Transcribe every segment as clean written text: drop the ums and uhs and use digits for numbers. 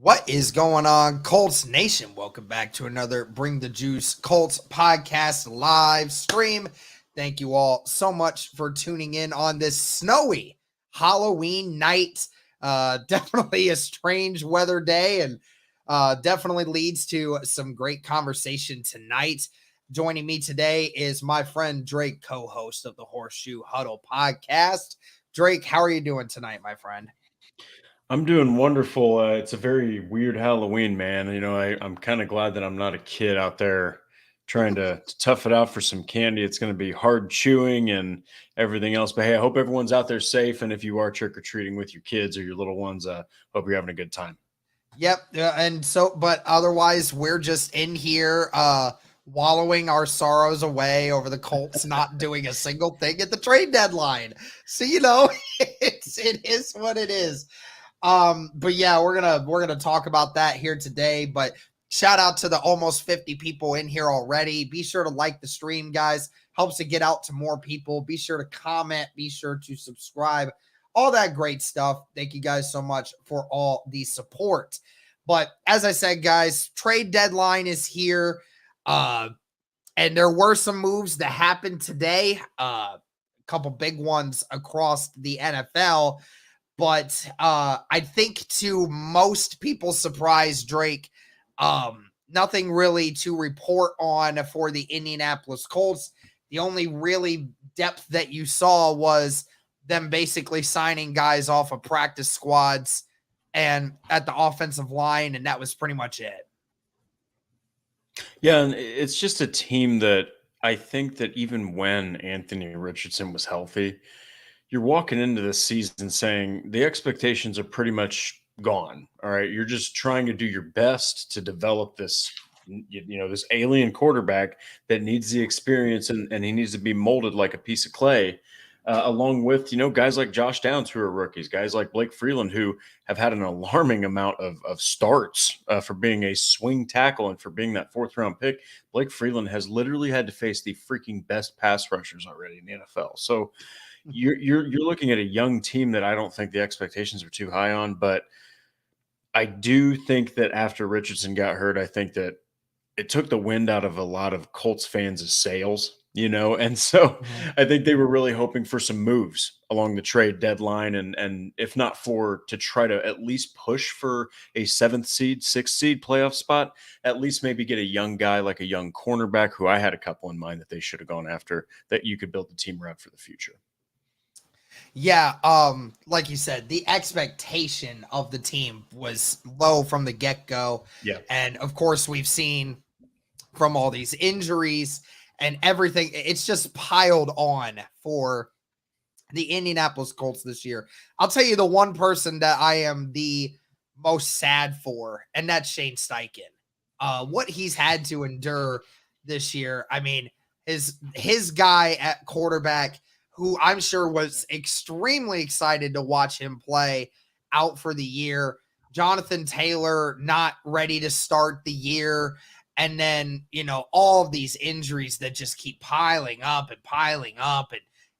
What is going on, Colts Nation? Welcome back to another Bring the Juice Colts podcast live stream. Thank you all so much for tuning in on this snowy Halloween night. Definitely a strange weather day and definitely leads to some great conversation tonight. Joining me today is my friend Drake, co-host of the Horseshoe Huddle podcast. Drake, how are you doing tonight, my friend? I'm doing wonderful. It's a very weird Halloween, man. I'm kind of glad that I'm not a kid out there trying to tough it out for some candy. It's going to be hard chewing and everything else. But hey, I hope everyone's out there safe. And if you are trick or treating with your kids or your little ones, hope you're having a good time. Yep. And so, but otherwise, we're just in here wallowing our sorrows away over the Colts not doing a single thing at the trade deadline. So, it is what it is. But yeah, we're gonna talk about that here today. But shout out to the almost 50 people in here already. Be sure to like the stream, guys. Helps to get out to more people. Be sure to comment, be sure to subscribe, all that great stuff. Thank you guys so much for all the support. But as I said, guys, trade deadline is here. And there were some moves that happened today. A couple big ones across the NFL. But I think to most people's surprise, Drake, nothing really to report on for the Indianapolis Colts. The only really depth that you saw was them basically signing guys off of practice squads and at the offensive line, and that was pretty much it. Yeah, and it's just a team that I think that even when Anthony Richardson was healthy, you're walking into this season saying the expectations are pretty much gone. All right. You're just trying to do your best to develop this alien quarterback that needs the experience and he needs to be molded like a piece of clay. Along with guys like Josh Downs who are rookies, guys like Blake Freeland who have had an alarming amount of starts for being a swing tackle and for being that fourth round pick. Blake Freeland has literally had to face the freaking best pass rushers already in the NFL. So you're looking at a young team that I don't think the expectations are too high on, but I do think that after Richardson got hurt, I think that it took the wind out of a lot of Colts fans' sails, and so Mm-hmm. I think they were really hoping for some moves along the trade deadline, and if not for to try to at least push for a seventh seed, sixth seed playoff spot, at least maybe get a young guy like a young cornerback who I had a couple in mind that they should have gone after that you could build the team around for the future. Yeah, like you said, the expectation of the team was low from the get-go. Yeah. And of course, we've seen from all these injuries and everything, it's just piled on for the Indianapolis Colts this year. I'll tell you the one person that I am the most sad for, and that's Shane Steichen. What he's had to endure this year. I mean, his guy at quarterback, who I'm sure was extremely excited to watch him play, out for the year. Jonathan Taylor not ready to start the year. And then, all of these injuries that just keep piling up and piling up.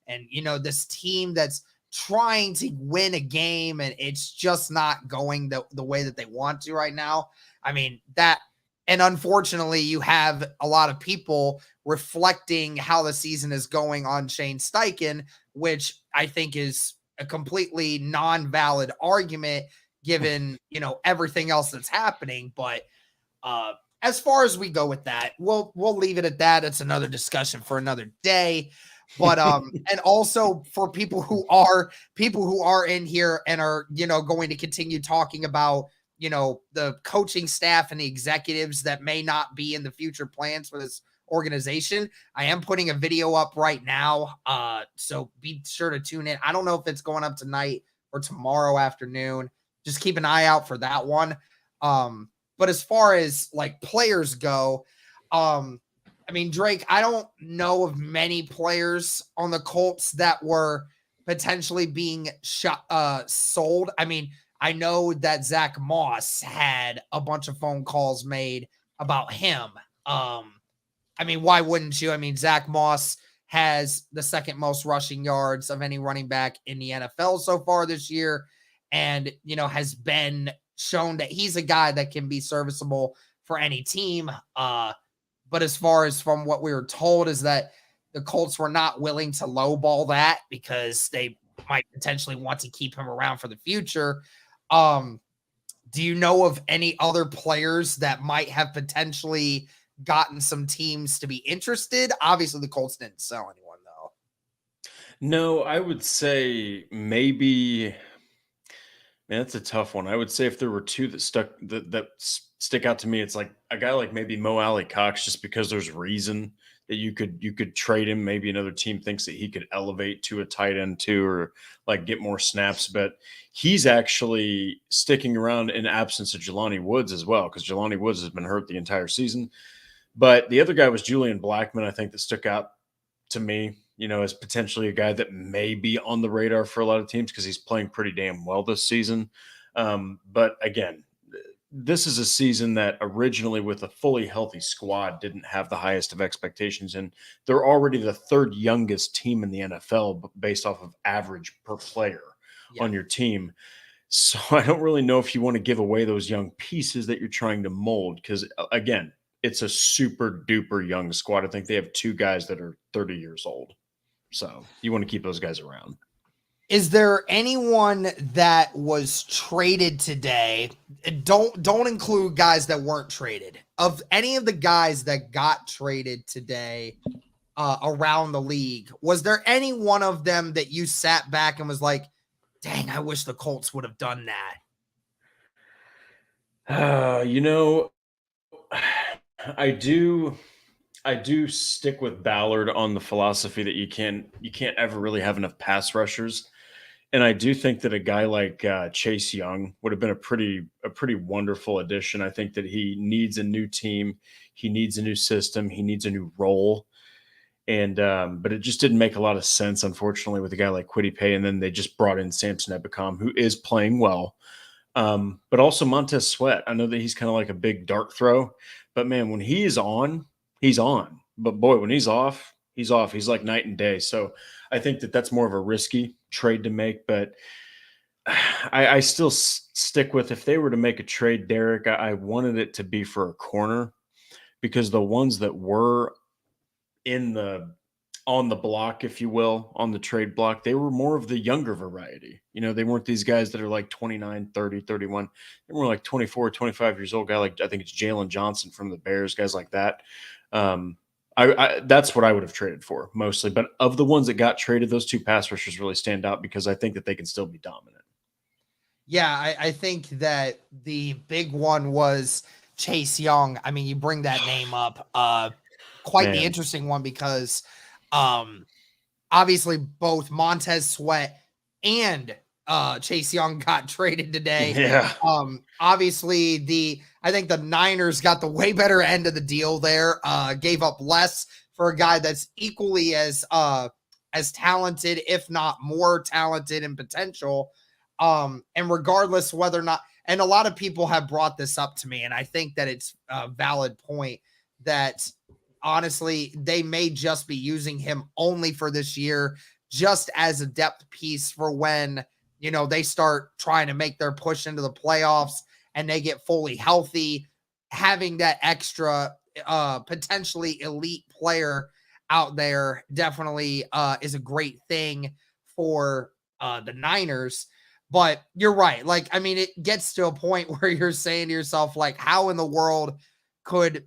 And this team that's trying to win a game and it's just not going the way that they want to right now. I mean, and unfortunately, you have a lot of people reflecting how the season is going on Shane Steichen, which I think is a completely non-valid argument given, everything else that's happening. But as far as we go with that, we'll leave it at that. It's another discussion for another day. But and also for people who are in here and are, going to continue talking about, the coaching staff and the executives that may not be in the future plans for this organization. I am putting a video up right now. So be sure to tune in. I don't know if it's going up tonight or tomorrow afternoon. Just keep an eye out for that one. But as far as like players go, I mean, Drake, I don't know of many players on the Colts that were potentially being sold. I mean, I know that Zach Moss had a bunch of phone calls made about him. I mean, why wouldn't you? I mean, Zach Moss has the second most rushing yards of any running back in the NFL so far this year, and has been shown that he's a guy that can be serviceable for any team. But as far as from what we were told is that the Colts were not willing to lowball that because they might potentially want to keep him around for the future. Do you know of any other players that might have potentially gotten some teams to be interested? Obviously, the Colts didn't sell anyone, though. No, I would say maybe. Man, that's a tough one. I would say if there were two that stick out to me, it's like a guy like maybe Mo Alley Cox, just because there's reason that you could trade him. Maybe another team thinks that he could elevate to a tight end too, or like get more snaps. But he's actually sticking around in absence of Jelani Woods as well, because Jelani Woods has been hurt the entire season. But the other guy was Julian Blackman, I think, that stuck out to me, as potentially a guy that may be on the radar for a lot of teams because he's playing pretty damn well this season. But again, this is a season that originally with a fully healthy squad didn't have the highest of expectations. And they're already the third youngest team in the NFL based off of average per player on your team. So I don't really know if you want to give away those young pieces that you're trying to mold because, again, it's a super duper young squad. I think they have two guys that are 30 years old. So you want to keep those guys around. Is there anyone that was traded today? Don't include guys that weren't traded. Of any of the guys that got traded today around the league, was there any one of them that you sat back and was like, dang, I wish the Colts would have done that? I do stick with Ballard on the philosophy that you can't ever really have enough pass rushers. And I do think that a guy like Chase Young would have been a pretty wonderful addition. I think that he needs a new team, he needs a new system, he needs a new role. And but it just didn't make a lot of sense, unfortunately, with a guy like Kwity Paye. And then they just brought in Samson Ebukam, who is playing well. But also Montez Sweat. I know that he's kind of like a big dart throw, but man, when he is on, he's on. But boy, when he's off, he's off. He's like night and day. So I think that that's more of a risky trade to make. But I still stick with, if they were to make a trade, Derek, I wanted it to be for a corner, because the ones that were on the block, if you will, on the trade block, they were more of the younger variety. They weren't these guys that are like 29, 30, 31. They were like 24, 25 years old. Guy like, I think it's Jalen Johnson from the Bears, guys like that. That's what I would have traded for mostly. But of the ones that got traded, those two pass rushers really stand out because I think that they can still be dominant. Yeah, I think that the big one was Chase Young. I mean, you bring that name up. Quite the interesting one because obviously both Montez Sweat and Chase Young got traded today. Yeah. Obviously I think the Niners got the way better end of the deal there. Gave up less for a guy that's equally as talented, if not more talented in potential. And regardless whether or not, and a lot of people have brought this up to me, and I think that it's a valid point that honestly, they may just be using him only for this year, just as a depth piece for when, they start trying to make their push into the playoffs and they get fully healthy. Having that extra potentially elite player out there definitely is a great thing for the Niners. But you're right. Like, I mean, it gets to a point where you're saying to yourself, like, how in the world could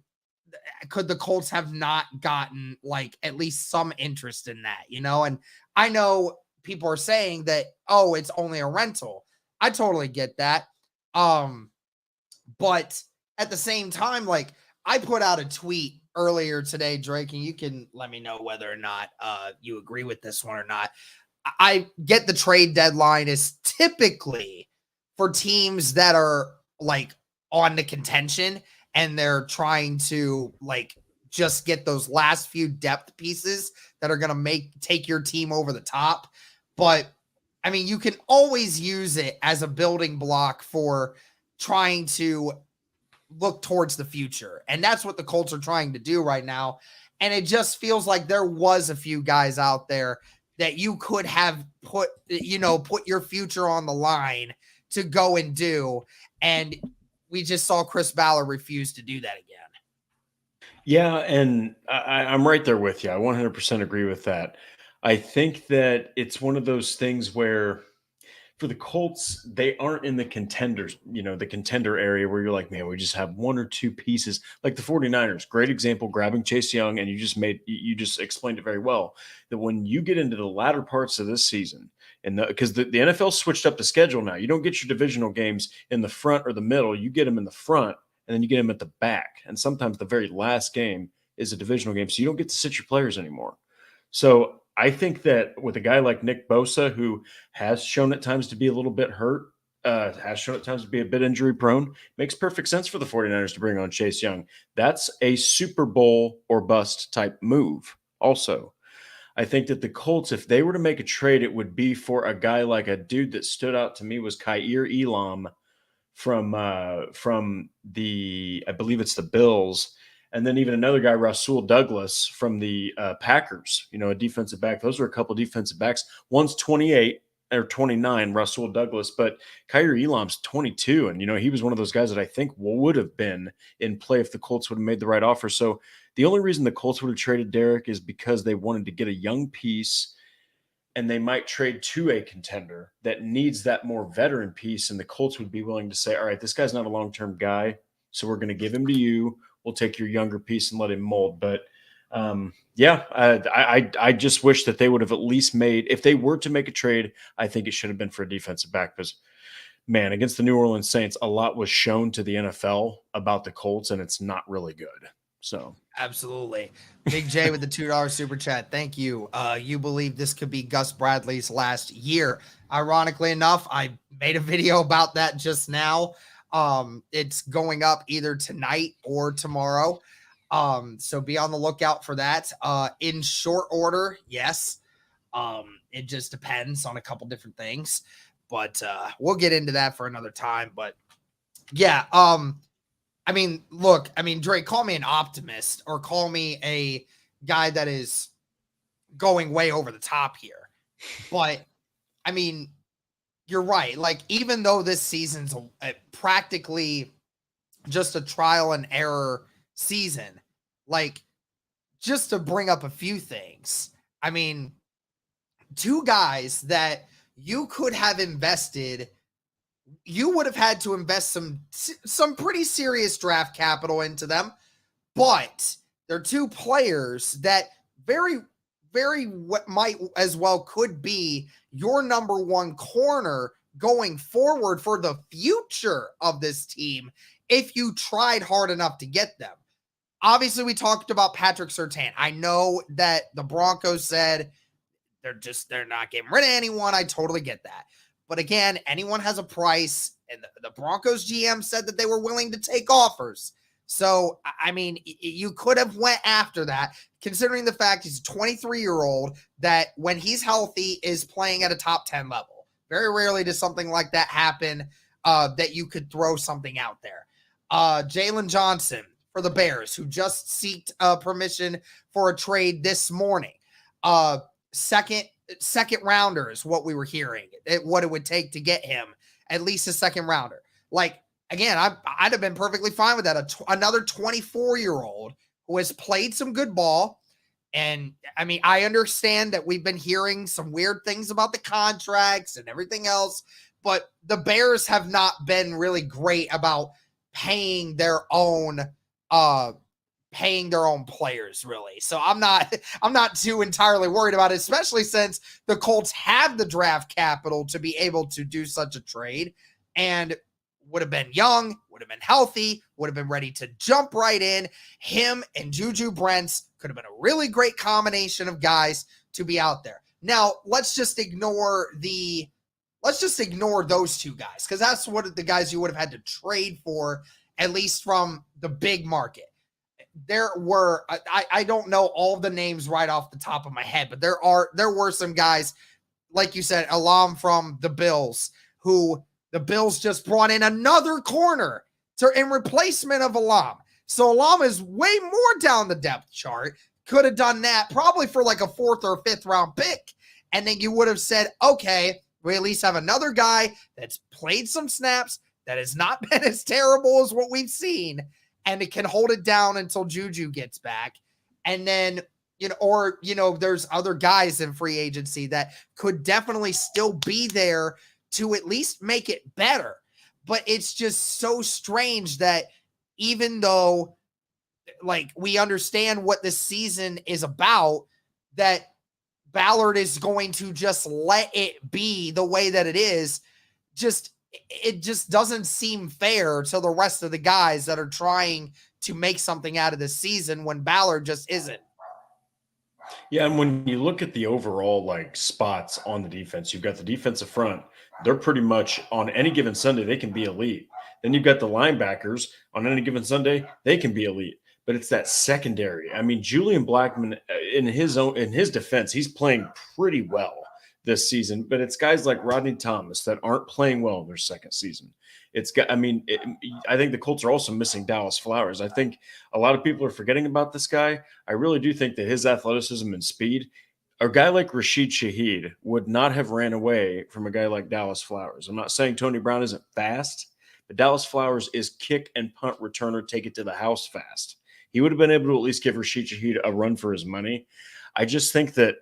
the Colts have not gotten like at least some interest in that, And I know people are saying that, oh, it's only a rental. I totally get that. But at the same time, like, I put out a tweet earlier today, Drake, and you can let me know whether or not you agree with this one or not. I get the trade deadline is typically for teams that are like on the contention and they're trying to like just get those last few depth pieces that are going to take your team over the top. But I mean, you can always use it as a building block for trying to look towards the future. And that's what the Colts are trying to do right now. And it just feels like there was a few guys out there that you could have put your future on the line to go and do. And we just saw Chris Ballard refuse to do that again. Yeah, and I'm right there with you. I 100% agree with that. I think that it's one of those things where for the Colts, they aren't in the contenders, the contender area where you're like, man, we just have one or two pieces. Like the 49ers, great example, grabbing Chase Young, and you just explained it very well. That when you get into the latter parts of this season, and because the NFL switched up the schedule now, you don't get your divisional games in the front or the middle, you get them in the front, and then you get them at the back. And sometimes the very last game is a divisional game, so you don't get to sit your players anymore. So I think that with a guy like Nick Bosa, who has shown at times to be a little bit hurt, has shown at times to be a bit injury prone, makes perfect sense for the 49ers to bring on Chase Young. That's a Super Bowl or bust type move. Also, I think that the Colts, if they were to make a trade, it would be for a guy like a dude that stood out to me was Kaiir Elam from the, I believe it's the Bills. And then even another guy, Rasul Douglas from the Packers, a defensive back. Those are a couple defensive backs. One's 28 or 29, Rasul Douglas, but Kaiir Elam's 22. And, he was one of those guys that I think would have been in play if the Colts would have made the right offer. So the only reason the Colts would have traded Derek is because they wanted to get a young piece, and they might trade to a contender that needs that more veteran piece. And the Colts would be willing to say, all right, this guy's not a long-term guy, so we're going to give him to you. We'll take your younger piece and let him mold. But I just wish that they would have at least made, if they were to make a trade, I think it should have been for a defensive back, because man, against the New Orleans Saints, a lot was shown to the NFL about the Colts, and it's not really good. So absolutely. Big J with the $2 super chat. Thank you. You believe this could be Gus Bradley's last year. Ironically enough, I made a video about that just now. It's going up either tonight or tomorrow. So be on the lookout for that. In short order, yes. It just depends on a couple different things, but we'll get into that for another time. But yeah, Drake, call me an optimist or call me a guy that is going way over the top here. But you're right. Like, even though this season's practically just a trial and error season, like, just to bring up a few things, two guys that you could have invested, you would have had to invest some pretty serious draft capital into them, but they're two players that very might as well could be your number one corner going forward for the future of this team if you tried hard enough to get them. Obviously, we talked about Patrick Surtain. I know that the Broncos said they're not getting rid of anyone. I totally get that. But again, anyone has a price, and the Broncos GM said that they were willing to take offers. So, you could have went after that, considering the fact he's a 23-year-old that when he's healthy is playing at a top 10 level. Very rarely does something like that happen, that you could throw something out there. Jalen Johnson for the Bears, who just seeked permission for a trade this morning. Second rounder is what we were hearing, what it would take to get him, at least a second rounder. Like, again, I'd have been perfectly fine with that. Another 24-year-old who has played some good ball. And I understand that we've been hearing some weird things about the contracts and everything else, but the Bears have not been really great about paying their own players, really. So I'm not too entirely worried about it, especially since the Colts have the draft capital to be able to do such a trade, and would have been young, would have been healthy, would have been ready to jump right in. Him and Juju Brents could have been a really great combination of guys to be out there. Now, let's just ignore those two guys, because that's what the guys you would have had to trade for, at least from the big market. There were, I don't know all the names right off the top of my head, but there were some guys, like you said, Elam from the Bills, who the Bills just brought in another corner in replacement of Elam. So Elam is way more down the depth chart. Could have done that probably for like a 4th or 5th round pick. And then you would have said, okay, we at least have another guy that's played some snaps, that has not been as terrible as what we've seen, and it can hold it down until Juju gets back. And then, there's other guys in free agency that could definitely still be there to at least make it better. But it's just so strange that even though, like, we understand what this season is about, that Ballard is going to just let it be the way that it is. It just doesn't seem fair to the rest of the guys that are trying to make something out of this season when Ballard just isn't. Yeah, and when you look at the overall like spots on the defense, you've got the defensive front. They're pretty much on any given Sunday, they can be elite. Then you've got the linebackers on any given Sunday, they can be elite. But it's that secondary. I mean, Julian Blackman in his defense, he's playing pretty well this season, but it's guys like Rodney Thomas that aren't playing well in their second season. I think the Colts are also missing Dallas Flowers. I think a lot of people are forgetting about this guy. I really do think that his athleticism and speed, a guy like Rashid Shaheed would not have ran away from a guy like Dallas Flowers. I'm not saying Tony Brown isn't fast, but Dallas Flowers is kick and punt returner, take it to the house fast. He would have been able to at least give Rashid Shaheed a run for his money. I think that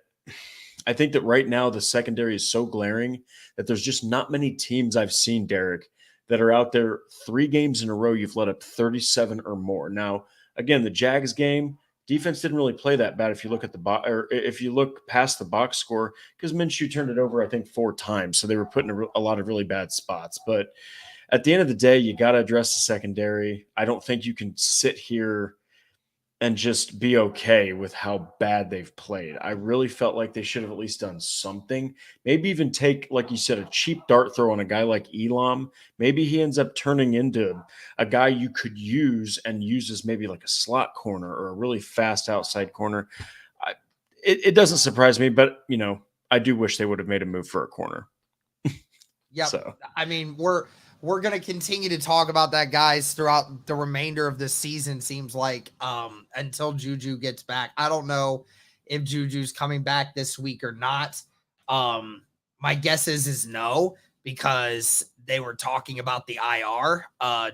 right now the secondary is so glaring that there's just not many teams I've seen, Derek, that are out there 3 games in a row you've let up 37 or more. Now, again, the Jags game, defense didn't really play that bad if you look at or if you look past the box score, because Minshew turned it over, I think, 4 times. So they were put in a lot of really bad spots. But at the end of the day, you got to address the secondary. I don't think you can sit here and just be okay with how bad they've played. I really felt like they should have at least done something. Maybe even take, like you said, a cheap dart throw on a guy like Elam. Maybe he ends up turning into a guy you could use as maybe like a slot corner or a really fast outside corner. It doesn't surprise me, but, I do wish they would have made a move for a corner. Yep. So. I mean, we're going to continue to talk about that, guys, throughout the remainder of this season, seems like, until Juju gets back. I don't know if Juju's coming back this week or not. My guess is no, because they were talking about the IR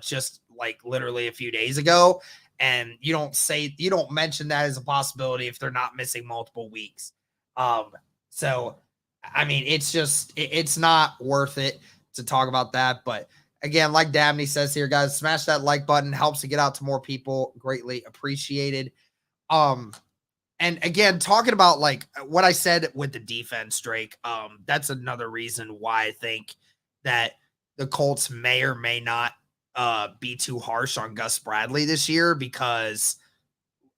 just like literally a few days ago. And you don't mention that as a possibility if they're not missing multiple weeks. So, I mean, it's not worth it to talk about that, but again, like Dabney says here, guys, smash that like button. Helps to get out to more people. Greatly appreciated. And again, talking about like what I said with the defense, Drake, that's another reason why I think that the Colts may or may not be too harsh on Gus Bradley this year, because,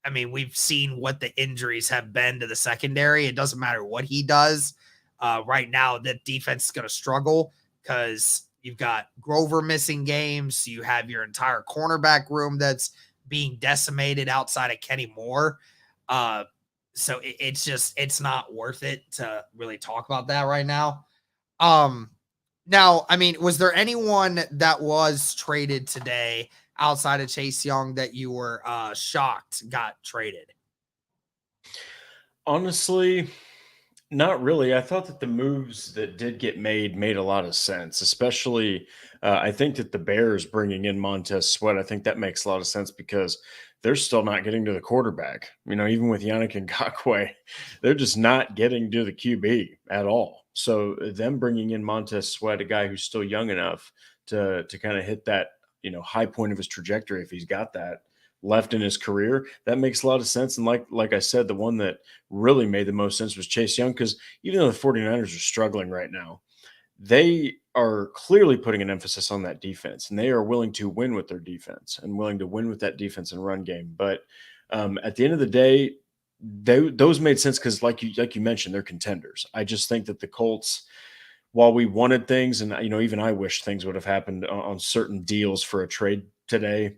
I mean, we've seen what the injuries have been to the secondary. It doesn't matter what he does. Right now, the defense is going to struggle because you've got Grover missing games. You have your entire cornerback room that's being decimated outside of Kenny Moore. So it's not worth it to really talk about that right now. Now, I mean, was there anyone that was traded today outside of Chase Young that you were shocked got traded? Honestly, not really. I thought that the moves that did get made a lot of sense, especially I think that the Bears bringing in Montez Sweat, I think that makes a lot of sense because they're still not getting to the quarterback. Even with Yannick Ngakoue, they're just not getting to the QB at all. So them bringing in Montez Sweat, a guy who's still young enough to kind of hit that, high point of his trajectory if he's got that left in his career, that makes a lot of sense. And like I said, the one that really made the most sense was Chase Young, because even though the 49ers are struggling right now, they are clearly putting an emphasis on that defense, and they are willing to win with their defense and willing to win with that defense and run game. But at the end of the day, those made sense because like you mentioned, they're contenders. I just think that the Colts, while we wanted things, and even I wish things would have happened on certain deals for a trade today,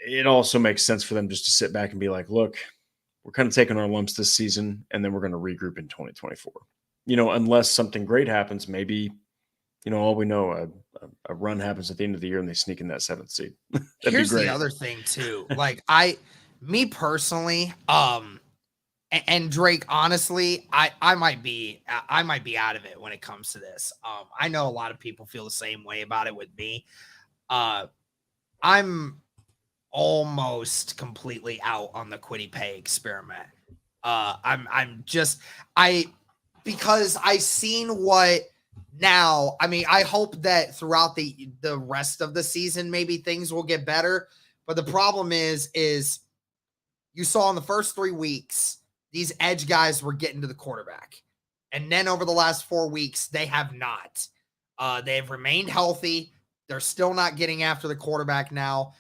it also makes sense for them just to sit back and be like, look, we're kind of taking our lumps this season, and then we're going to regroup in 2024. Unless something great happens, maybe, all we know, a run happens at the end of the year and they sneak in that 7th seed. Here's the other thing too. Like me personally, And Drake, honestly, I might be out of it when it comes to this. I know a lot of people feel the same way about it with me. I'm almost completely out on the Quiddy Pay experiment. I'm just I because I seen what now. I mean, I hope that throughout the rest of the season, maybe things will get better. But the problem is you saw in the first 3 weeks, these edge guys were getting to the quarterback. And then over the last 4 weeks, they have not. They have remained healthy. They're still not getting after the quarterback now.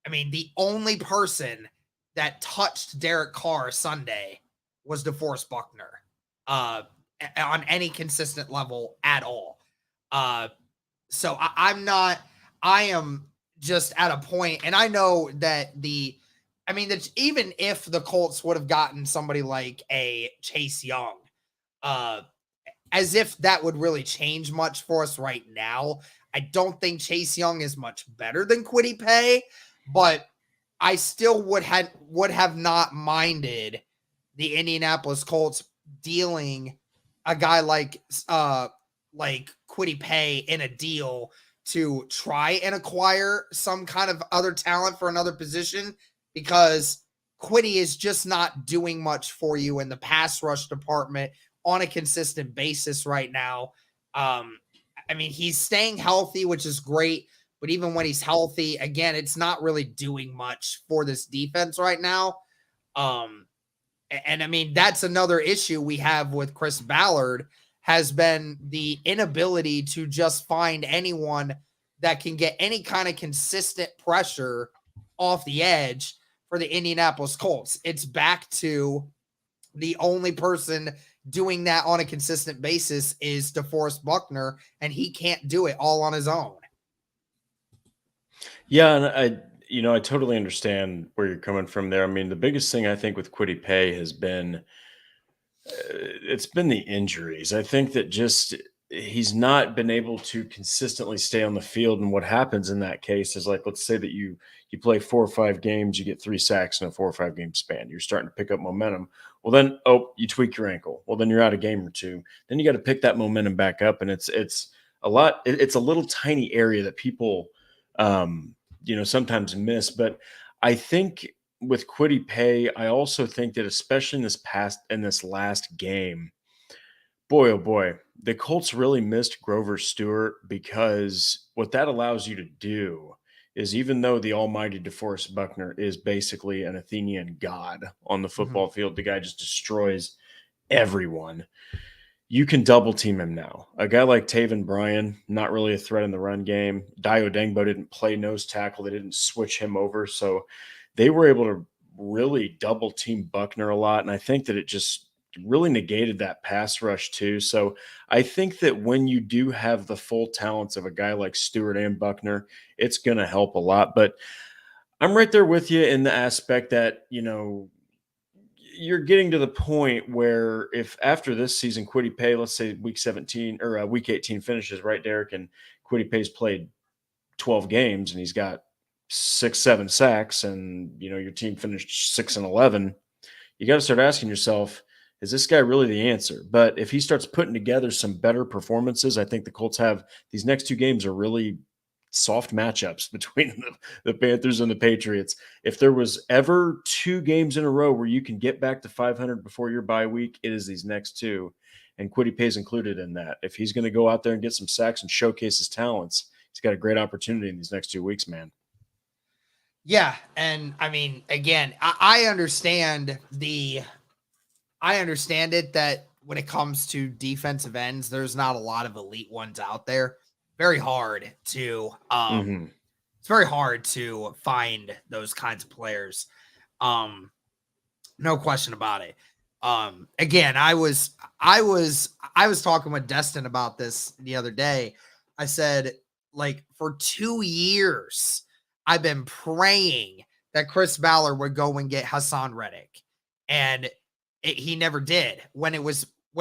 I mean, the only person that touched Derek Carr Sunday was DeForest Buckner on any consistent level at all. So I am just at a point, and I know that that even if the Colts would have gotten somebody like a Chase Young, uh, as if that would really change much for us right now. I don't think Chase Young is much better than Quiddy Pay, but I still would have not minded the Indianapolis Colts dealing a guy like Quiddy Pay in a deal to try and acquire some kind of other talent for another position, because Quiddy is just not doing much for you in the pass rush department on a consistent basis right now. I mean, he's staying healthy, which is great. But even when he's healthy, again, it's not really doing much for this defense right now. And I mean, that's another issue we have with Chris Ballard, has been the inability to just find anyone that can get any kind of consistent pressure off the edge for the Indianapolis Colts. It's back to the only person doing that on a consistent basis is DeForest Buckner, and he can't do it all on his own. Yeah, and I totally understand where you're coming from there. I mean, the biggest thing I think with Quiddy Pay has been it's been the injuries. I think that just he's not been able to consistently stay on the field. And what happens in that case is, like, let's say that you play 4 or 5 games, you get 3 sacks in a 4 or 5 game span. You're starting to pick up momentum. Well, then, oh, you tweak your ankle. Well, then you're out a game or two. Then you got to pick that momentum back up, and it's a lot. It's a little tiny area that people, sometimes miss. But I think with Quiddy Pay, I also think that especially in this last game, boy, oh boy, the Colts really missed Grover Stewart, because what that allows you to do is, even though the almighty DeForest Buckner is basically an Athenian god on the Mhm. football field, the guy just destroys everyone. You can double team him now. A guy like Taven Bryan, not really a threat in the run game. Dio Dengbo didn't play nose tackle. They didn't switch him over. So they were able to really double team Buckner a lot. And I think that it just really negated that pass rush too. So I think that when you do have the full talents of a guy like Stewart and Buckner, it's going to help a lot. But I'm right there with you in the aspect that, you're getting to the point where, if after this season Quiddy Pay, let's say week 17 or week 18 finishes, right, Derek, and Quiddy Pay's played 12 games and he's got 6, 7 sacks, and your team finished 6-11, you got to start asking yourself, is this guy really the answer? But if he starts putting together some better performances, I think the Colts have these next 2 games are really soft matchups between the Panthers and the Patriots. If there was ever 2 games in a row where you can get back to 500 before your bye week, it is these next two. And Quiddy Pay's included in that. If he's going to go out there and get some sacks and showcase his talents, he's got a great opportunity in these next 2 weeks, man. Yeah, and I mean, again, I understand it that when it comes to defensive ends, there's not a lot of elite ones out there. Very hard to Mm-hmm. it's very hard to find those kinds of players. No question about it. Again, I was talking with Destin about this the other day. I said, like, for 2 years I've been praying that Chris Ballard would go and get Hassan Reddick, and he never did, when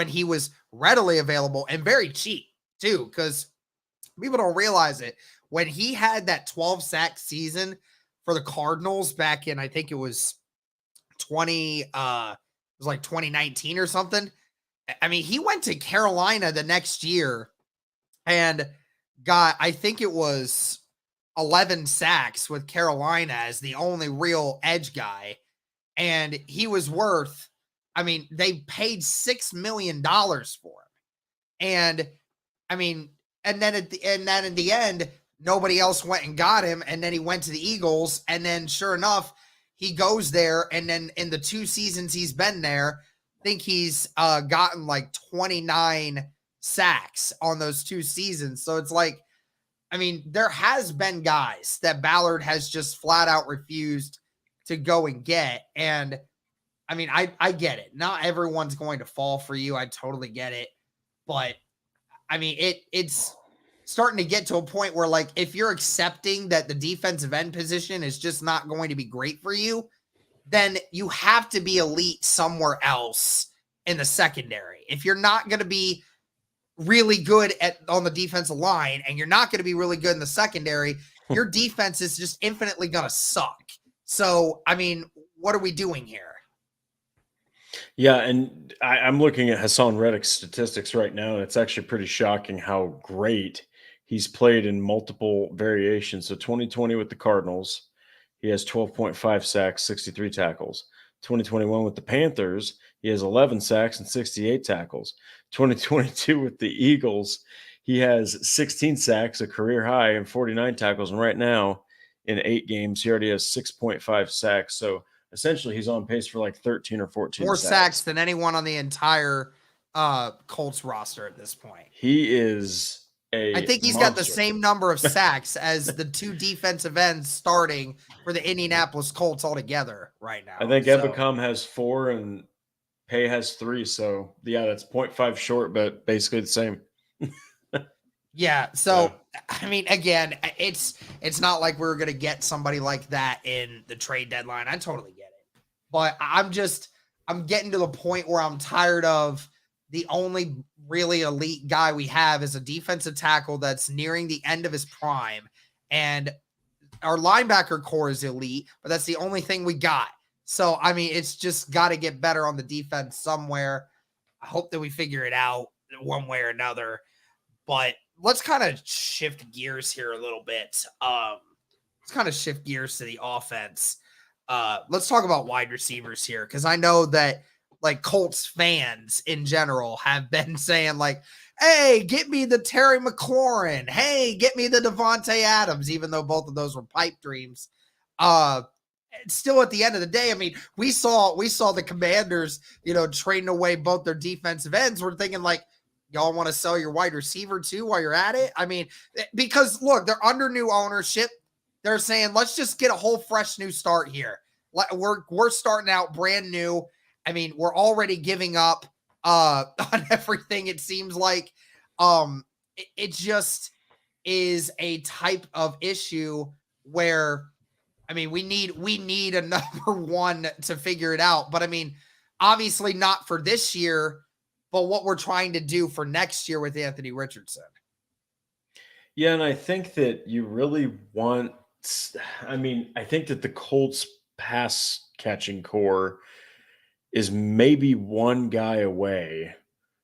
he was readily available and very cheap too, because people don't realize it. When he had that 12 sack season for the Cardinals back in, I think it was 20 was like 2019 or something. I mean, he went to Carolina the next year and got, I think it was 11 sacks with Carolina as the only real edge guy. And he was worth, I mean, they paid $6 million for him. And I mean, and then in the end, nobody else went and got him. And then he went to the Eagles. And then sure enough, he goes there. And then in the 2 seasons he's been there, I think he's gotten like 29 sacks on those 2 seasons. So it's like, I mean, there has been guys that Ballard has just flat out refused to go and get. And I mean, I get it. Not everyone's going to fall for you. I totally get it. But I mean, it's starting to get to a point where, like, if you're accepting that the defensive end position is just not going to be great for you, then you have to be elite somewhere else in the secondary. If you're not going to be really good on the defensive line and you're not going to be really good in the secondary, your defense is just infinitely going to suck. So, I mean, what are we doing here? Yeah, and I'm looking at Hassan Reddick's statistics right now, and it's actually pretty shocking how great he's played in multiple variations. So 2020 with the Cardinals, he has 12.5 sacks, 63 tackles. 2021 with the Panthers, he has 11 sacks and 68 tackles. 2022 with the Eagles, he has 16 sacks, a career high, and 49 tackles. And right now, in 8 games, he already has 6.5 sacks. So essentially, he's on pace for like 13 or 14 More sacks sacks than anyone on the entire Colts roster at this point. He is I think he's got the same number of sacks as the 2 defensive ends starting for the Indianapolis Colts altogether right now. I think Ebicom has 4 and Pay has 3. So, yeah, that's 0.5 short, but basically the same. Yeah. So, I mean, again, it's not like we're going to get somebody like that in the trade deadline. I totally get it. But I'm getting to the point where I'm tired of the only really elite guy we have is a defensive tackle that's nearing the end of his prime. And our linebacker core is elite, but that's the only thing we got. So, I mean, it's just got to get better on the defense somewhere. I hope that we figure it out one way or another. But let's kind of shift gears here a little bit. Let's kind of shift gears to the offense. Let's talk about wide receivers here, because I know that like Colts fans in general have been saying like, hey, get me the Terry McLaurin. Hey, get me the Devontae Adams, even though both of those were pipe dreams. Still at the end of the day, I mean, we saw the Commanders, trading away both their defensive ends. We're thinking like, y'all want to sell your wide receiver too while you're at it? I mean, because look, they're under new ownership. They're saying, let's just get a whole fresh new start here. We're starting out brand new. I mean, we're already giving up on everything. It seems like it just is a type of issue where, I mean, we need a number one to figure it out. But I mean, obviously not for this year, but what we're trying to do for next year with Anthony Richardson. Yeah, and I think that you really want, I think that the Colts pass catching core is maybe one guy away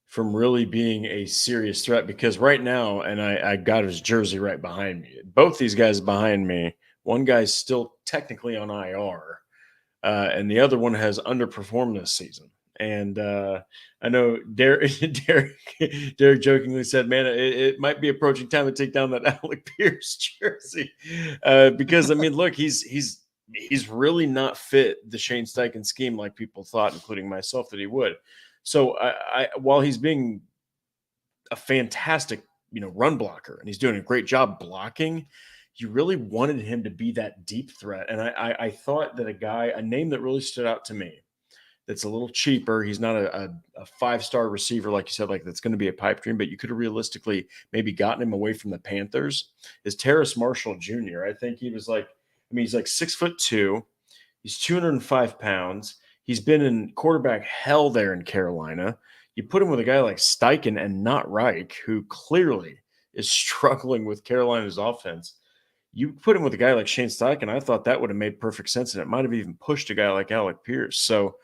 from really being a serious threat, because right now, and I got his jersey right behind me, both these guys behind me, one guy's still technically on IR, and the other one has underperformed this season. And I know Derek jokingly said, "Man, it might be approaching time to take down that Alec Pierce jersey," because I mean, look, he's really not fit the Shane Steichen scheme like people thought, including myself, that he would. So while he's being a fantastic run blocker and he's doing a great job blocking, you really wanted him to be that deep threat. And I thought that a name that really stood out to me, that's a little cheaper. He's not a 5-star receiver, like you said, like that's going to be a pipe dream, but you could have realistically maybe gotten him away from the Panthers, is Terrace Marshall Jr. I think he was like, he's like 6'2". He's 205 pounds. He's been in quarterback hell there in Carolina. You put him with a guy like Steichen and not Reich, who clearly is struggling with Carolina's offense. You put him with a guy like Shane Steichen, I thought that would have made perfect sense, and it might have even pushed a guy like Alec Pierce. So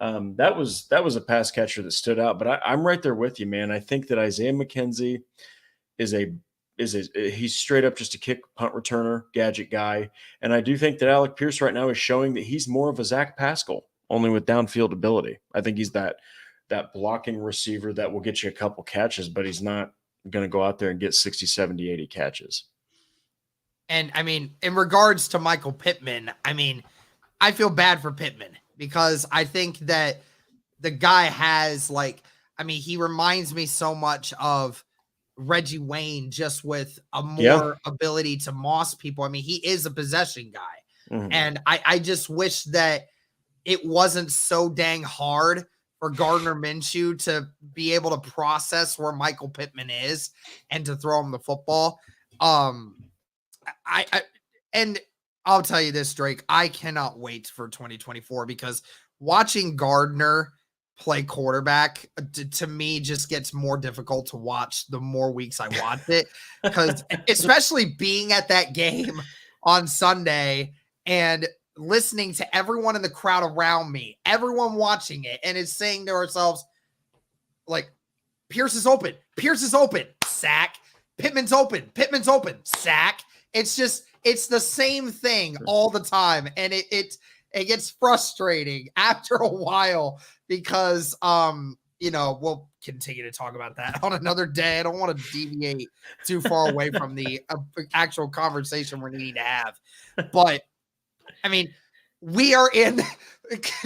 That was a pass catcher that stood out. But I'm right there with you, man. I think that Isaiah McKenzie is a he's straight up just a kick punt returner, gadget guy. And I do think that Alec Pierce right now is showing that he's more of a Zach Pascal, only with downfield ability. I think he's that blocking receiver that will get you a couple catches, but he's not going to go out there and get 60, 70, 80 catches. And I mean, in regards to Michael Pittman, I mean, I feel bad for Pittman because I think that the guy has he reminds me so much of Reggie Wayne, just with a more ability to moss people. I mean, he is a possession guy. Mm-hmm. And I just wish that it wasn't so dang hard for Gardner Minshew to be able to process where Michael Pittman is and to throw him the football. And I'll tell you this, Drake, I cannot wait for 2024 because watching Gardner play quarterback to me just gets more difficult to watch the more weeks I watch it, because especially being at that game on Sunday and listening to everyone in the crowd around me, everyone watching it, and is saying to ourselves, like, Pierce is open, sack. Pittman's open, sack. It's the same thing all the time. And it gets frustrating after a while because, we'll continue to talk about that on another day. I don't want to deviate too far away from the actual conversation we're needing to have. But, I mean, we are in,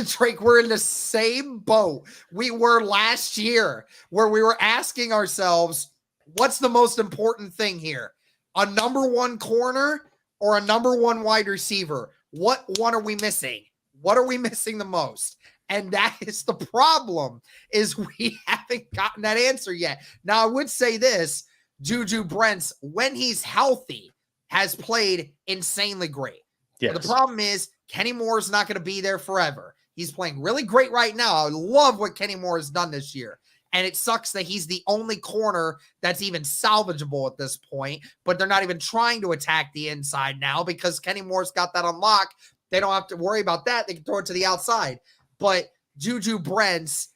Drake, we're in the same boat we were last year, where we were asking ourselves, what's the most important thing here? A number one corner or a number one wide receiver? What one are we missing? What are we missing the most? And that is the problem, is we haven't gotten that answer yet. Now, I would say this, Juju Brents, when he's healthy, has played insanely great. Yes. But the problem is Kenny Moore is not going to be there forever. He's playing really great right now. I love what Kenny Moore has done this year. And it sucks that he's the only corner that's even salvageable at this point, but they're not even trying to attack the inside now because Kenny Moore's got that on lock. They don't have to worry about that. They can throw it to the outside. But Juju Brents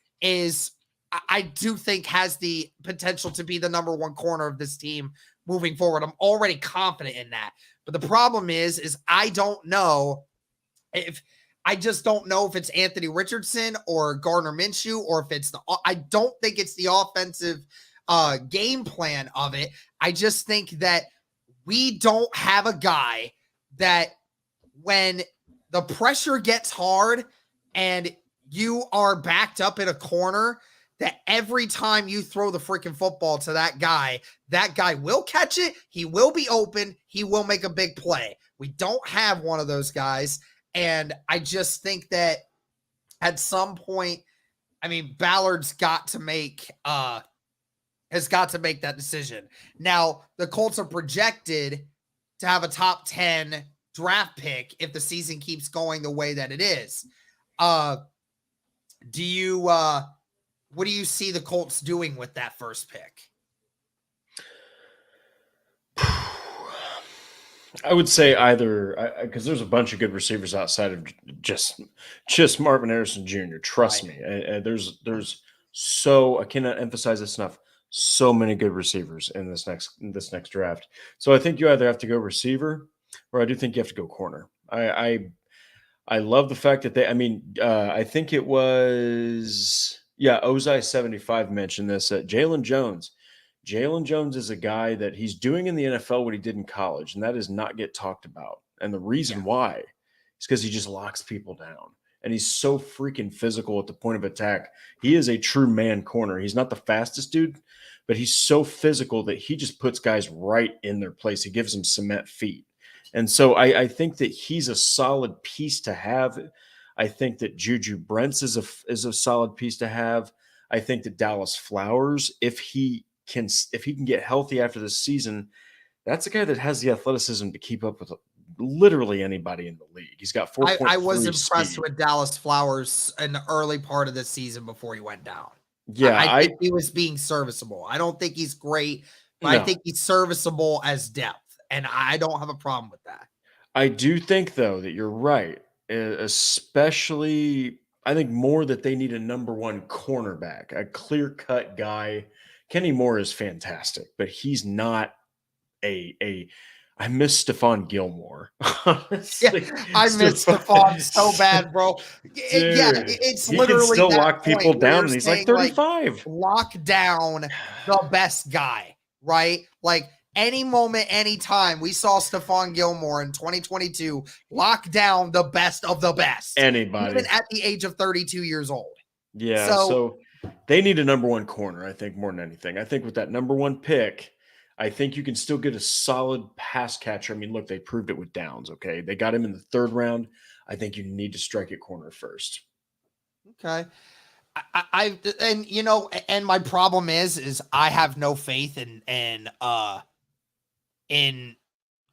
I do think, has the potential to be the number one corner of this team moving forward. I'm already confident in that. But the problem is I don't know if it's Anthony Richardson or Gardner Minshew, or if I don't think it's the offensive game plan of it. I just think that we don't have a guy that, when the pressure gets hard and you are backed up in a corner, that every time you throw the freaking football to that guy will catch it. He will be open. He will make a big play. We don't have one of those guys. And I just think that at some point, I mean, Ballard's got to make has got to make that decision. Now, the Colts are projected to have a top 10 draft pick if the season keeps going the way that it is. What do you see the Colts doing with that first pick? I would say either, because there's a bunch of good receivers outside of just Marvin Harrison Jr. Trust me, and there's I cannot emphasize this enough. So many good receivers in this next draft. So I think you either have to go receiver, or I do think you have to go corner. I love the fact that I think it was Ozai75 mentioned this. Jalen Jones. Jalen Jones is a guy that he's doing in the NFL what he did in college, and that is not get talked about. And the reason why is because he just locks people down. And he's so freaking physical at the point of attack. He is a true man corner. He's not the fastest dude, but he's so physical that he just puts guys right in their place. He gives them cement feet. And so I think that he's a solid piece to have. I think that Juju Brents is a solid piece to have. I think that Dallas Flowers, if he can get healthy after this season, that's a guy that has the athleticism to keep up with literally anybody in the league. He's got 4.3 I was impressed with Dallas Flowers in the early part of the season before he went down. Yeah, I think he was being serviceable. I don't think he's great, but I think he's serviceable as depth, and I don't have a problem with that. I do think, though, that you're right, especially I think more that they need a number one cornerback, a clear-cut guy. Kenny Moore is fantastic, but he's not a I miss Stephon Gilmore. Yeah, Honestly, I miss Stephon so bad, bro. Yeah, dude, it's he can literally still that lock point people where down, you're and he's like saying, like, 35. lock down the best guy, right? Like, any moment, anytime we saw Stephon Gilmore in 2022 lock down the best of the best, even Anybody. at the age of 32 years old. Yeah, So, so they need a number one corner, I think, more than anything. I think with that number one pick, I think you can still get a solid pass catcher. I mean, look, they proved it with Downs, okay? They got him in the third round. I think you need to strike at corner first. okay. And you know, and my problem is I have no faith in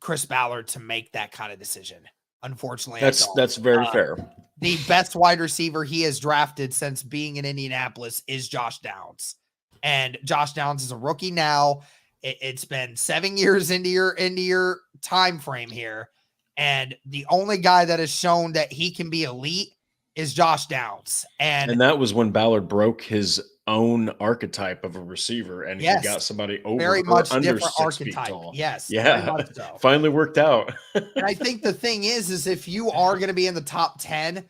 Chris Ballard to make that kind of decision. Unfortunately, I don't. That's very fair. The best wide receiver he has drafted since being in Indianapolis is Josh Downs. And Josh Downs is a rookie now. It's been 7 years into your time frame here. And the only guy that has shown that he can be elite is Josh Downs. And that was when Ballard broke his own archetype of a receiver, and he yes, got somebody over very or much under different 6 feet archetype. tall. Yes, very Yeah, much so. finally worked out. And I think the thing is if you are going to be in the top 10,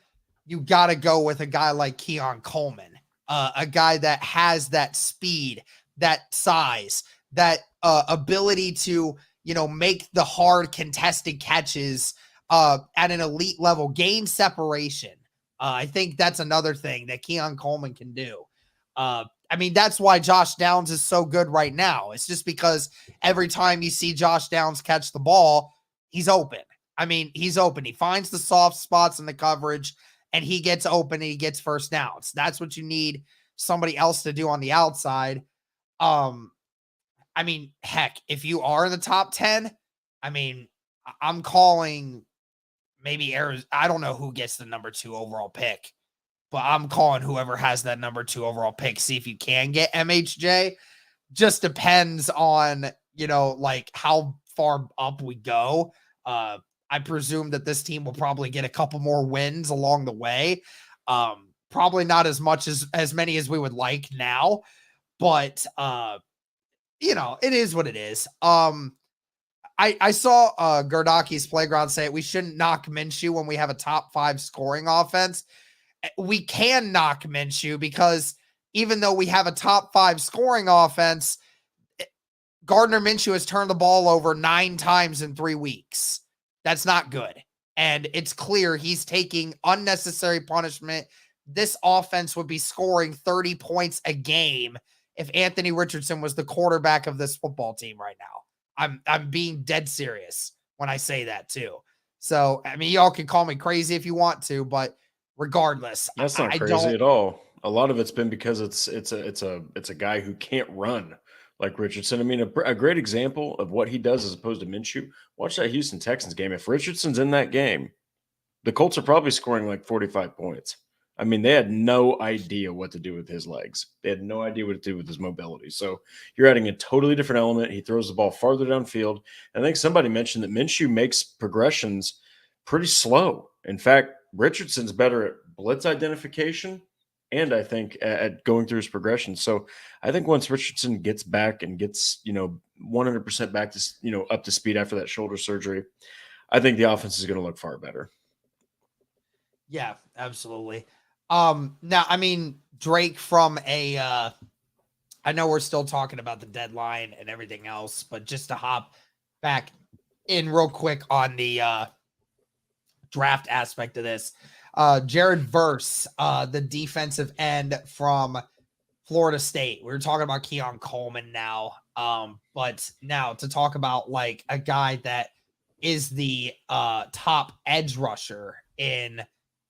you got to go with a guy like Keon Coleman, a guy that has that speed, that size, that ability to, you know, make the hard contested catches at an elite level, gain separation. I think that's another thing that Keon Coleman can do. I mean, that's why Josh Downs is so good right now. It's just because every time you see Josh Downs catch the ball, he's open. I mean, he's open. He finds the soft spots in the coverage and he gets open and he gets first downs. That's what you need somebody else to do on the outside. I mean, heck, if you are in the top 10, I mean, I'm calling maybe Arizona. I don't know who gets the number 2 overall pick, but I'm calling whoever has that number 2 overall pick. See if you can get MHJ. Just depends on, you know, like how far up we go. I presume that this team will probably get a couple more wins along the way. Probably not as much as many as we would like now, but you know, it is what it is. I saw Gardaki's Playground say it. We shouldn't knock Minshew when we have a top 5 scoring offense. We can knock Minshew because even though we have a top 5 scoring offense, Gardner Minshew has turned the ball over 9 times in 3 weeks. That's not good. And it's clear he's taking unnecessary punishment. This offense would be scoring 30 points a game if Anthony Richardson was the quarterback of this football team right now. I'm being dead serious when I say that too. So, I mean, y'all can call me crazy if you want to, but regardless, That's not crazy at all. A lot of it's been because it's a guy who can't run like Richardson. I mean, a great example of what he does as opposed to Minshew. Watch that Houston Texans game. If Richardson's in that game, the Colts are probably scoring like 45 points. I mean, they had no idea what to do with his legs. They had no idea what to do with his mobility. So you're adding a totally different element. He throws the ball farther downfield. And I think somebody mentioned that Minshew makes progressions pretty slow. In fact, Richardson's better at blitz identification and I think at going through his progression. So I think once Richardson gets back and gets, 100% back to, up to speed after that shoulder surgery, I think the offense is going to look far better. Yeah, absolutely. Now, I mean, Drake from I know we're still talking about the deadline and everything else, but just to hop back in real quick on the draft aspect of this, Jared Verse, the defensive end from Florida State. We were talking about Keon Coleman now, but now to talk about like a guy that is the top edge rusher in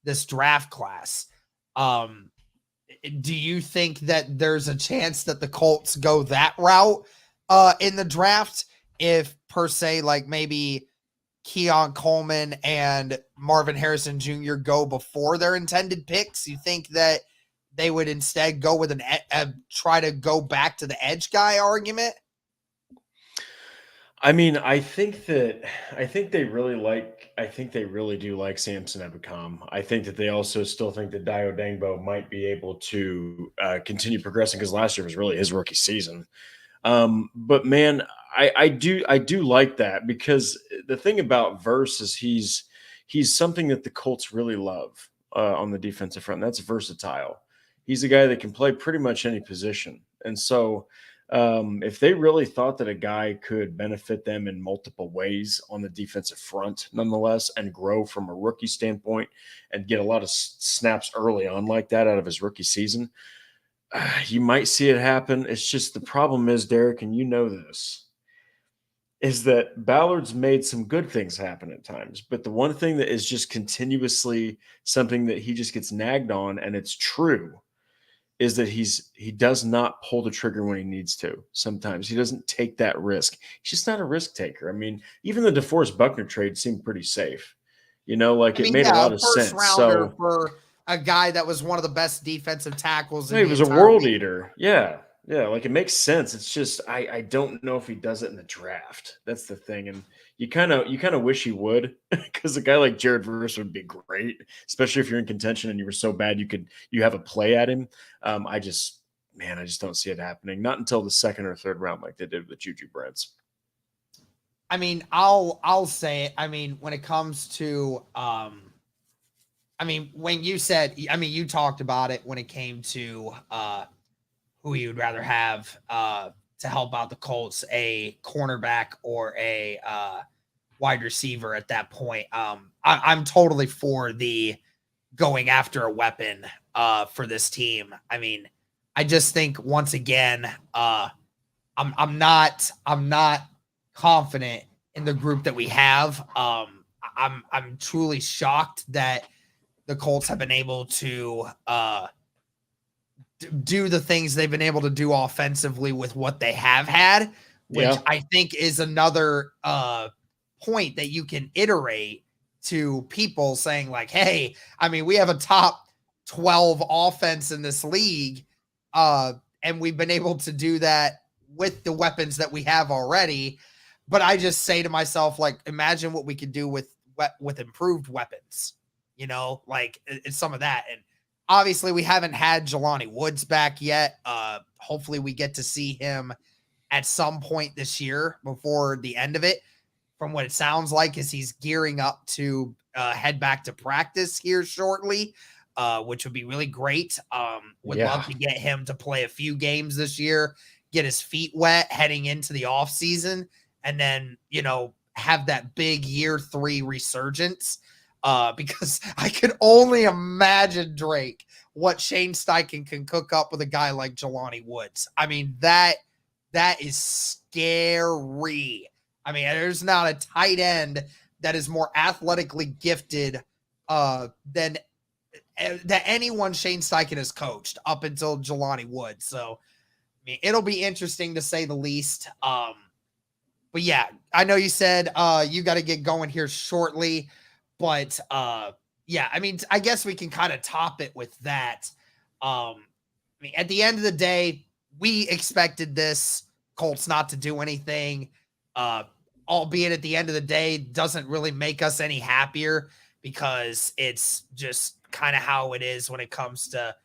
this draft class. Do you think that there's a chance that the Colts go that route in the draft? If per se, like maybe Keon Coleman and Marvin Harrison Jr. go before their intended picks, you think that they would instead go with try to go back to the edge guy argument? I mean, I think they really do like Samson Ebukam. I think that they also still think that Dio Dangbo might be able to continue progressing because last year was really his rookie season. But man, I do like that because the thing about Verse is he's something that the Colts really love on the defensive front. That's versatile. He's a guy that can play pretty much any position, and so if they really thought that a guy could benefit them in multiple ways on the defensive front, nonetheless, and grow from a rookie standpoint and get a lot of snaps early on like that out of his rookie season, you might see it happen. It's just the problem is, Derek, and you know this, is that Ballard's made some good things happen at times. But the one thing that is just continuously something that he just gets nagged on, and it's true, is that he does not pull the trigger when he needs to. Sometimes he doesn't take that risk. He's just not a risk taker. I mean, even the DeForest Buckner trade seemed pretty safe. Like I it mean, made a yeah, lot a of first sense. rounder So for a guy that was one of the best defensive tackles yeah, in he the was a entire world league. eater. Yeah. Yeah. Like it makes sense. It's just I don't know if he does it in the draft. That's the thing. And you kind of wish he would, because a guy like Jared Verse would be great, especially if you're in contention and you were so bad you have a play at him. I just don't see it happening. Not until the second or third round like they did with Juju Brents. I mean, I'll say it. I mean, when it comes to I mean, when you said, I mean, you talked about it when it came to who you'd rather have to help out the Colts, a cornerback or a wide receiver at that point. I'm totally for the going after a weapon for this team. I mean, I just think once again, I'm not confident in the group that we have. I'm truly shocked that the Colts have been able to do the things they've been able to do offensively with what they have had, which Yeah. I think is another point that you can iterate to people saying like, hey, I mean, we have a top 12 offense in this league, and we've been able to do that with the weapons that we have already. But I just say to myself, like, imagine what we could do with improved weapons, like it's some of that. And obviously we haven't had Jelani Woods back yet. Hopefully we get to see him at some point this year before the end of it. From what it sounds like is he's gearing up to head back to practice here shortly, which would be really great. Would love Yeah. to get him to play a few games this year, get his feet wet heading into the off season, and then, have that big year 3 resurgence. Because I could only imagine, Drake, what Shane Steichen can cook up with a guy like Jelani Woods. I mean, that is scary. I mean, there's not a tight end that is more athletically gifted than that anyone Shane Steichen has coached up until Jelani Woods. So, I mean, it'll be interesting to say the least. But yeah, I know you said you got to get going here shortly, but yeah, I mean, I guess we can kind of top it with that. I mean, at the end of the day, we expected this Colts not to do anything. Albeit at the end of the day, doesn't really make us any happier because it's just kind of how it is when it comes to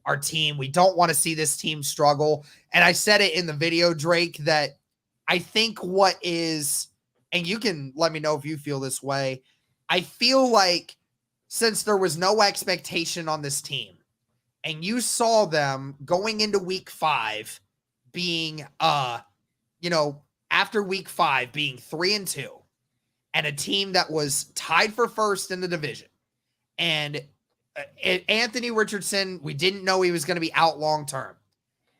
our team. We don't want to see this team struggle. And I said it in the video, Drake, that I think what is, and you can let me know if you feel this way. I feel like since there was no expectation on this team and you saw them going into week 5 being, after week 5 being 3-2 and a team that was tied for first in the division. And Anthony Richardson, we didn't know he was going to be out long term.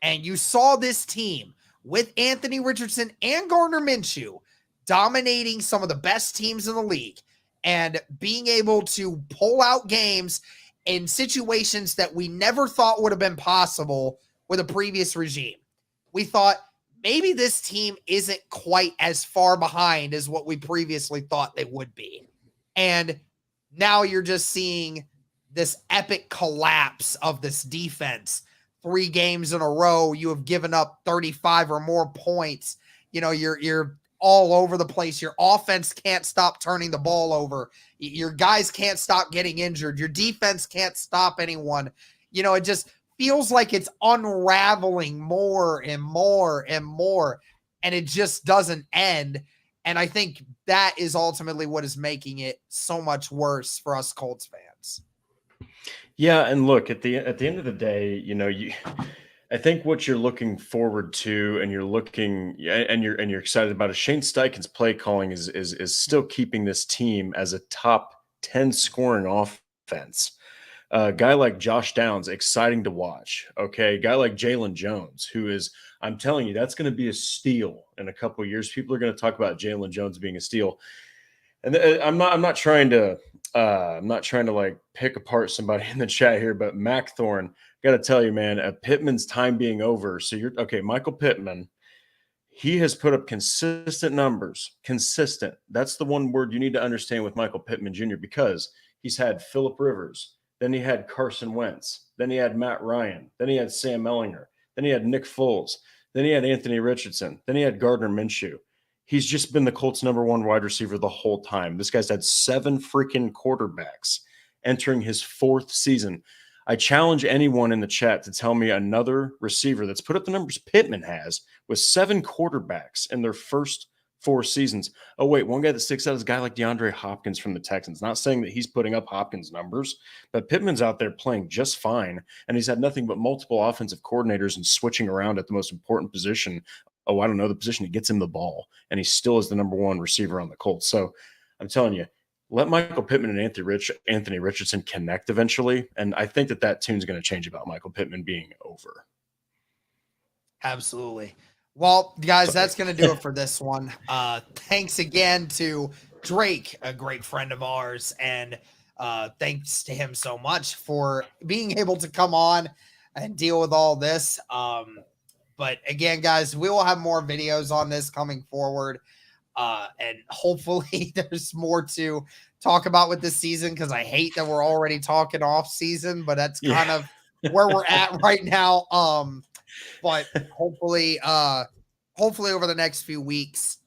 And you saw this team with Anthony Richardson and Gardner Minshew dominating some of the best teams in the league and being able to pull out games in situations that we never thought would have been possible with a previous regime. We thought maybe this team isn't quite as far behind as what we previously thought they would be. And now you're just seeing this epic collapse of this defense. 3 games in a row, you have given up 35 or more points. You're all over the place. Your offense can't stop turning the ball over. Your guys can't stop getting injured. Your defense can't stop anyone. It just feels like it's unraveling more and more and more, and it just doesn't end. And I think that is ultimately what is making it so much worse for us Colts fans. Yeah, and look, at the end of the day, I think what you're looking forward to, and you're excited about, is Shane Steichen's play calling is still keeping this team as a top 10 scoring offense. A guy like Josh Downs, exciting to watch. Okay, a guy like Jalen Jones, who is, I'm telling you, that's going to be a steal in a couple of years. People are going to talk about Jalen Jones being a steal. And I'm not trying to like pick apart somebody in the chat here, but Mac Thorne, got to tell you, man, Pittman's time being over. So you're okay. Michael Pittman, he has put up consistent numbers. Consistent. That's the one word you need to understand with Michael Pittman Jr., because he's had Phillip Rivers, then he had Carson Wentz, then he had Matt Ryan, then he had Sam Ellinger, then he had Nick Foles, then he had Anthony Richardson, then he had Gardner Minshew. He's just been the Colts' number one wide receiver the whole time. This guy's had 7 freaking quarterbacks entering his 4th season. I challenge anyone in the chat to tell me another receiver that's put up the numbers Pittman has with 7 quarterbacks in their first 4 seasons. Oh, wait, one guy that sticks out is a guy like DeAndre Hopkins from the Texans. Not saying that he's putting up Hopkins numbers, but Pittman's out there playing just fine, and he's had nothing but multiple offensive coordinators and switching around at the most important position. Oh, I don't know, the position that gets him the ball, and he still is the number one receiver on the Colts. So I'm telling you, let Michael Pittman and Anthony Richardson connect eventually, and I think that tune's going to change about Michael Pittman being over. Absolutely. Well, guys, that's going to do it for this one. Thanks again to Drake, a great friend of ours, and thanks to him so much for being able to come on and deal with all this. But again, guys, we will have more videos on this coming forward. And hopefully there's more to talk about with this season, because I hate that we're already talking off season, but that's kind of where we're at right now. But hopefully over the next few weeks,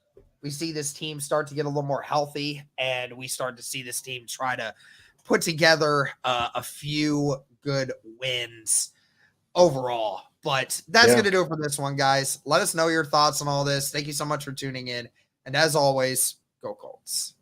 we see this team start to get a little more healthy, and we start to see this team try to put together a few good wins overall. But that's going to do it for this one, guys. Let us know your thoughts on all this. Thank you so much for tuning in. And as always, go Colts.